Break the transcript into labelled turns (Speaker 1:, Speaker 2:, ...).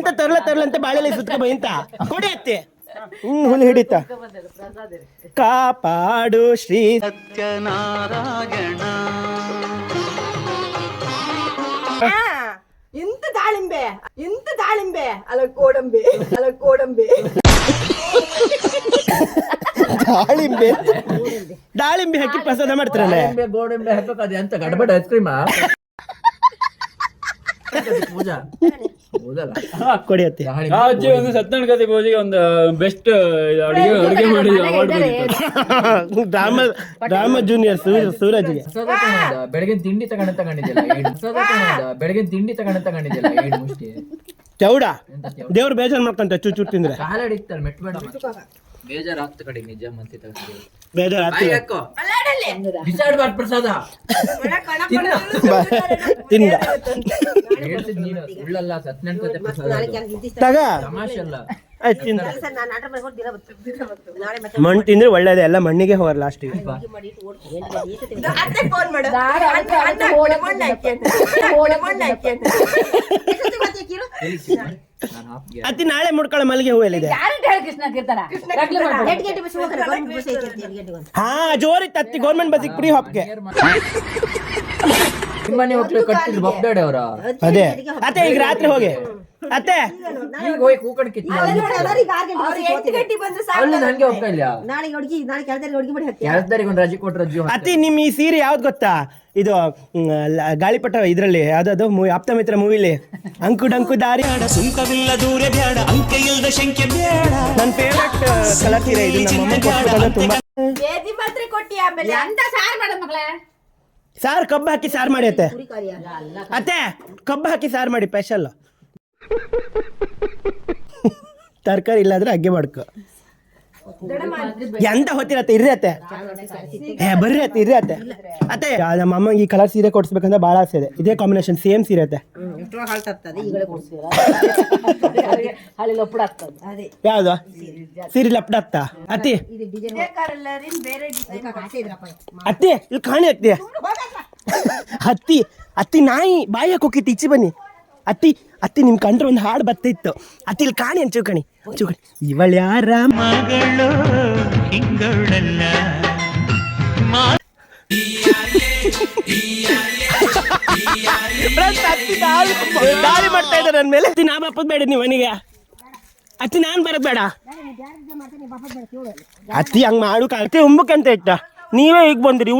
Speaker 1: ಎಂತ ತರ್ಲಂತೆ ಬಾಳೆಲೆ ಸುತ್ಕ ಬೈಂತ ಕೊಡಿ ಅತ್ತೆ ಹುಲಿ ಹಿಡಿತ ಕಾಪಾಡು ಶ್ರೀ
Speaker 2: ಸತ್ಯನಾರಾಯಣ.
Speaker 3: ಇಂತ ದಾಳಿಂಬೆ ಅಲ್ಲ ಕೋಡಂಬೆ
Speaker 1: ದಾಳಿಂಬೆ ಹಾಕಿ ಪ್ರಸಾದ ಮಾಡ್ತಾರಲ್ಲ.
Speaker 4: ಗೋಡಂಬೆ ಹಾಕೋದು ಅಂತ ಗಡ್ಬಡ್ ಐಸ್ ಕ್ರೀಮ್ ಪೂಜಾ
Speaker 1: ಕೊಡಿ ಅತ್ತೆ.
Speaker 5: ಒಂದು ಸತ್ಯನಾರಾಯಣ ಕಥೆ ಪೂಜೆಗೆ ಒಂದು ಬೆಸ್ಟ್ ಅಡುಗೆ ಮಾಡಿ ಅವಾರ್ಡ್ ಬಂದಿತ್ತು.
Speaker 1: ಡ್ರಾಮಾ ಜೂನಿಯರ್ ಸೂರಜ್ಗೆ
Speaker 4: ಬೆಳಗ್ಗೆ ತಿಂಡಿ ತಗೊಂಡಿದ್ದಿಲ್ಲ ಏಳು ಮುಷ್ಟಿ
Speaker 1: ಚೌಡ ದೇವ್ರು ಬೇಜಾರು ಮಾಡ್ಕೊಂತ ಚೂಚು ತಿಂದ್ರೆ
Speaker 4: ಕಾಲಡಿಕ್ತಾರೆ ಮೆಟ್ಬೇಡ ಬೇಜಾರು ಆಗ್ತ ಕಡೆ ನಿಜ ಮತ್ತೆ
Speaker 1: ಬೇಜಾರು ಆಗ್ತದೆ.
Speaker 4: ಬಿಸಾಡ್ಬಾರ್ದು ಪ್ರಸಾದ
Speaker 1: ತಿಂದ
Speaker 4: ಹೇಳ್ತಿದ್ ನೀನು ಸುಳ್ಳಲ್ಲ ಸತ್ಯನಾರಾಯಣ ಕಥೆ ಪ್ರಸಾದ
Speaker 1: ತಗ
Speaker 4: ತಮಾಷೆ ಅಲ್ಲ.
Speaker 1: ಮಣ್ಣು ತಿಂದ್ರೆ ಒಳ್ಳೇದೇ, ಎಲ್ಲ ಮಣ್ಣಿಗೆ ಹೋಗಲ್ಲ ಲಾಸ್ಟಿಗೆ. ಅತಿ ನಾಳೆ ಮುಡ್ಕೊಳ್ಳೋ ಮಲ್ಲಿಗೆ ಹೂ ಎಲ್ಲಿದೆ? ಹಾ ಜೋರಿತ್ತು ಅತ್ತಿ ಗೌರ್ಮೆಂಟ್ ಬಸ್ಸಿಗೆ ಫ್ರೀ ಹಾಪ್ಗೆ.
Speaker 4: ನಿಮ್ಮನೆ ಹೋಗ್ಲಿ ಕಟ್ಟಿದ್ರು ಬಬ್ಬೇಡ ಅವರ
Speaker 1: ಅದೇ ಅತ್ತೆ ಈಗ ರಾತ್ರಿ ಹೋಗಿ ಅತ್ತೆ
Speaker 4: ಈಗ ಹೋಗಿ ಕೂಕಣ್ ಕಿತ್ತಿ ಹಂಗೆ ಹೋಗ್ತಾ ಇಲ್ಲ ಕೆಲಸದಾರಿಗೆ ಒಂದು ರಜೆ ಕೊಟ್ಟು ರಜೆ
Speaker 1: ಅತ್ತಿ ನಿಮ್ ಈ ಸೀರೆ ಯಾವ್ದು ಗೊತ್ತಾ? ಇದು ಗಾಳಿಪಟ ಇದ್ರಲ್ಲಿ ಯಾವ್ದು ಆಪ್ತ ಮಿತ್ರ ಮೂವಿಲಿ ಅಂಕು ಡಂಕು ದಾರಿ ಸುಂಕವಿಲ್ಲ ದೂರ ಬೇಡ ಅಂಕ ಇಲ್ಲದ ಶಂಕೆ ಬೇಡ. ನನ್ನ ಫೇವ್ರೆಟ್ ಕಲರ್ ಸೀರೆ ಇದು. ನಮ್ಮ ಅಮ್ಮ ಕೊಟ್ಟು ತುಂಬಾ ಸಾರ್ ಕಬ್ಬು ಹಾಕಿ ಸಾರು ಮಾಡಿ ಅತ್ತೆ. ಅತ್ತೆ ಕಬ್ಬು ಹಾಕಿ ಸಾರು ಮಾಡಿ ಸ್ಪೆಷಲ್. ತರಕಾರಿ ಇಲ್ಲಾದ್ರೆ ಅಗ್ಗೆ ಮಾಡ್ಕೊ. ಎಂತ ಹೊತ್ತಿರತ್ತೆ ಇರ್ರಿ ಅತ್ತೆ. ಬರ್ರಿ ಅತ್ತೆ ಇರ್ರಿ ಅತ್ತೆ. ಅತ್ತೆ ನಮ್ಮ ಅಮ್ಮಂಗೆ ಈ ಕಲರ್ ಸೀರೆ ಕೊಡ್ಸ್ಬೇಕಂದ್ರೆ ಭಾಳ ಆಸೆ ಇದೆ. ಇದೇ ಕಾಂಬಿನೇಷನ್ ಸೇಮ್ ಸೀರೆ ಅತ್ತೆ. ಯಾವ್ದು ಸೀರೆ ಲಪ್ಡ ಆಗ್ತಾ ಅತ್ತಿ? ಅತ್ತಿ ಇಲ್ಲಿ ಕಾಣಿ ಅತ್ತಿ. ಅತ್ತಿ ಅತ್ತಿ ನಾಯಿ ಬಾಯಿ ಹಾಕೋಕಿತ್ತು ಈಚೆ ಬನ್ನಿ. ಅತ್ತಿ ನಿಮ್ ಕಂಡ್ರೆ ಒಂದು ಹಾಡು ಬರ್ತಿತ್ತು. ಅತ್ತಿ ಇಲ್ಲಿ ಕಾಣಿ ಅಂತ ಚೂಕಣಿ ಇವಳ ಯಾರ ಮಗಳು ಹಿಂಗಳಲ್ಲ ದಾರಿ ಮಾಡ್ತಾ ಇದ್ದಾರೆ ನನ್ನ ಮೇಲೆ. ನಾ ಬಾಪದ್ ಬೇಡ ನೀವು ಮನೆಗೆ ಅತ್ತಿ ನಾನ್ ಬರೋದ್ ಬೇಡ ಅತ್ತಿ ಹಂಗ್ ಮಾಡು. ಅತ್ತಿ ಉಂಬಕ್ಕೆ ಅಂತ ಇಟ್ಟ ನೀವೇ ಈಗ ಬಂದ್ರಿ.